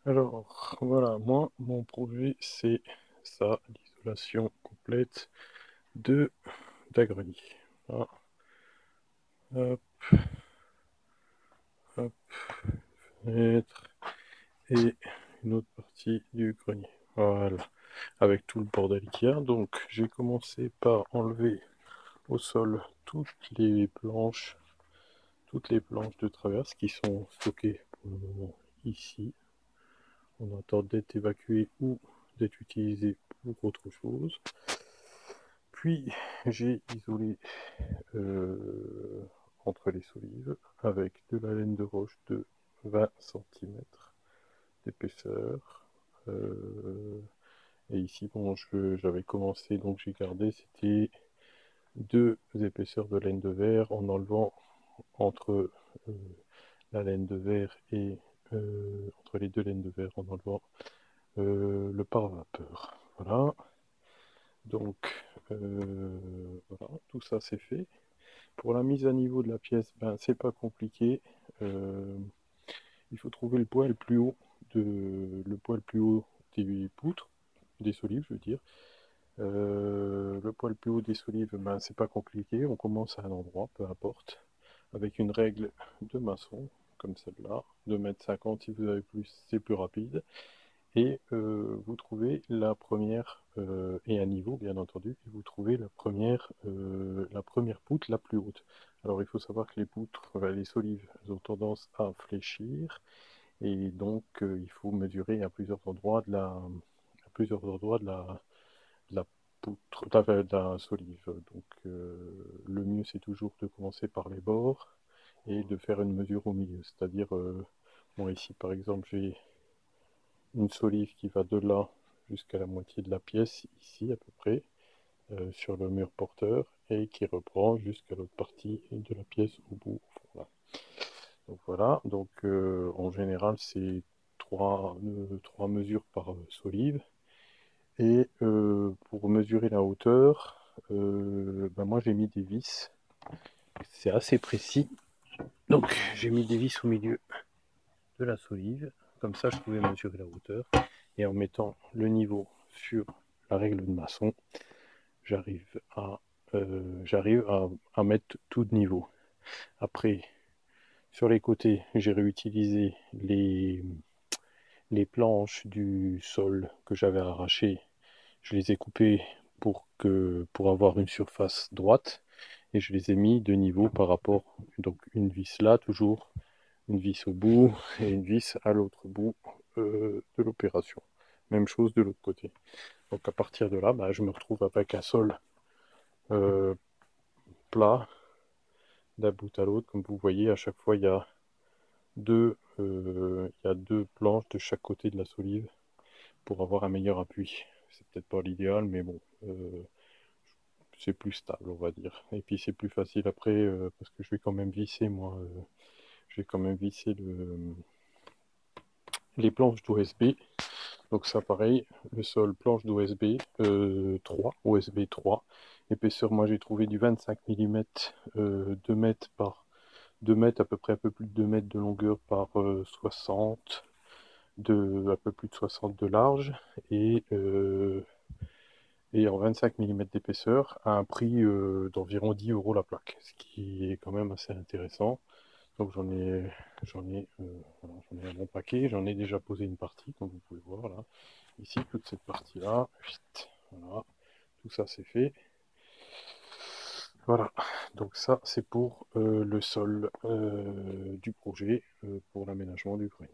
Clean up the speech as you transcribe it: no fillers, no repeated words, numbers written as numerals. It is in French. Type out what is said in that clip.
Alors, voilà, moi, mon projet, c'est ça, l'isolation complète de la grenier. Voilà. Hop, hop, fenêtre, et une autre partie du grenier. Voilà, avec tout le bordel qu'il y a. Donc, j'ai commencé par enlever au sol toutes les planches de traverse qui sont stockées pour le moment ici. On attend d'être évacuées ou d'être utilisées pour autre chose. Puis j'ai isolé euh, entre les solives avec de la laine de roche de 20 cm d'épaisseur. Et ici, bon, j'avais commencé, donc j'ai gardé, c'était deux épaisseurs de laine de verre en enlevant entre euh, la laine de verre et entre les deux laines de verre en enlevant le pare-vapeur. Voilà, donc voilà, tout ça c'est fait. Pour la mise à niveau de la pièce, ben, c'est pas compliqué. Euh, il faut trouver le poids le plus haut des poutres, des solives, je veux dire. Le poids le plus haut des solives, ben, c'est pas compliqué. On commence à un endroit, peu importe, avec une règle de maçon, comme celle-là, 2,50 m si vous avez plus, c'est plus rapide. Et vous trouvez la première, et à niveau bien entendu, et vous trouvez la première poutre la plus haute. Alors il faut savoir que les poutres, les solives, elles ont tendance à fléchir, et donc il faut mesurer à plusieurs endroits de la poutre, de la solive. Donc le mieux c'est toujours de commencer par les bords et de faire une mesure au milieu. C'est-à-dire, moi ici par exemple j'ai une solive qui va de là jusqu'à la moitié de la pièce, ici à peu près, sur le mur porteur, et qui reprend jusqu'à l'autre partie de la pièce au bout. Voilà. Donc voilà, donc en général c'est trois mesures par solive. Et pour mesurer la hauteur, ben moi j'ai mis des vis, c'est assez précis. Donc j'ai mis des vis au milieu de la solive, comme ça je pouvais mesurer la hauteur. Et en mettant le niveau sur la règle de maçon, j'arrive à mettre tout de niveau. Après, sur les côtés, j'ai réutilisé les planches du sol que j'avais arrachées. Je les ai coupées pour avoir une surface droite et je les ai mis de niveau par rapport. Donc une vis là, toujours une vis au bout et une vis à l'autre bout de l'opération. Même chose de l'autre côté. Donc à partir de là, bah, je me retrouve avec un sol euh, plat d'un bout à l'autre. Comme vous voyez, à chaque fois, il y a deux planches de chaque côté de la solive pour avoir un meilleur appui. C'est peut-être pas l'idéal, mais bon, c'est plus stable, on va dire. Et puis c'est plus facile après, parce que je vais quand même visser, moi, je vais quand même visser les planches d'OSB. Donc ça pareil, le sol planche d'OSB 3, OSB 3. Épaisseur, moi j'ai trouvé du 25 mm, 2 mètres par 2 mètres, à peu près un peu plus de 2 mètres de longueur par 60, un peu plus de 60 de large, et, euh, et en 25 mm d'épaisseur, à un prix d'environ 10 euros la plaque, ce qui est quand même assez intéressant. Donc voilà, j'en ai un bon paquet, j'en ai déjà posé une partie, comme vous pouvez voir là. Ici, toute cette partie-là, voilà, tout ça c'est fait. Voilà, donc ça c'est pour le sol du projet, pour l'aménagement du grenier.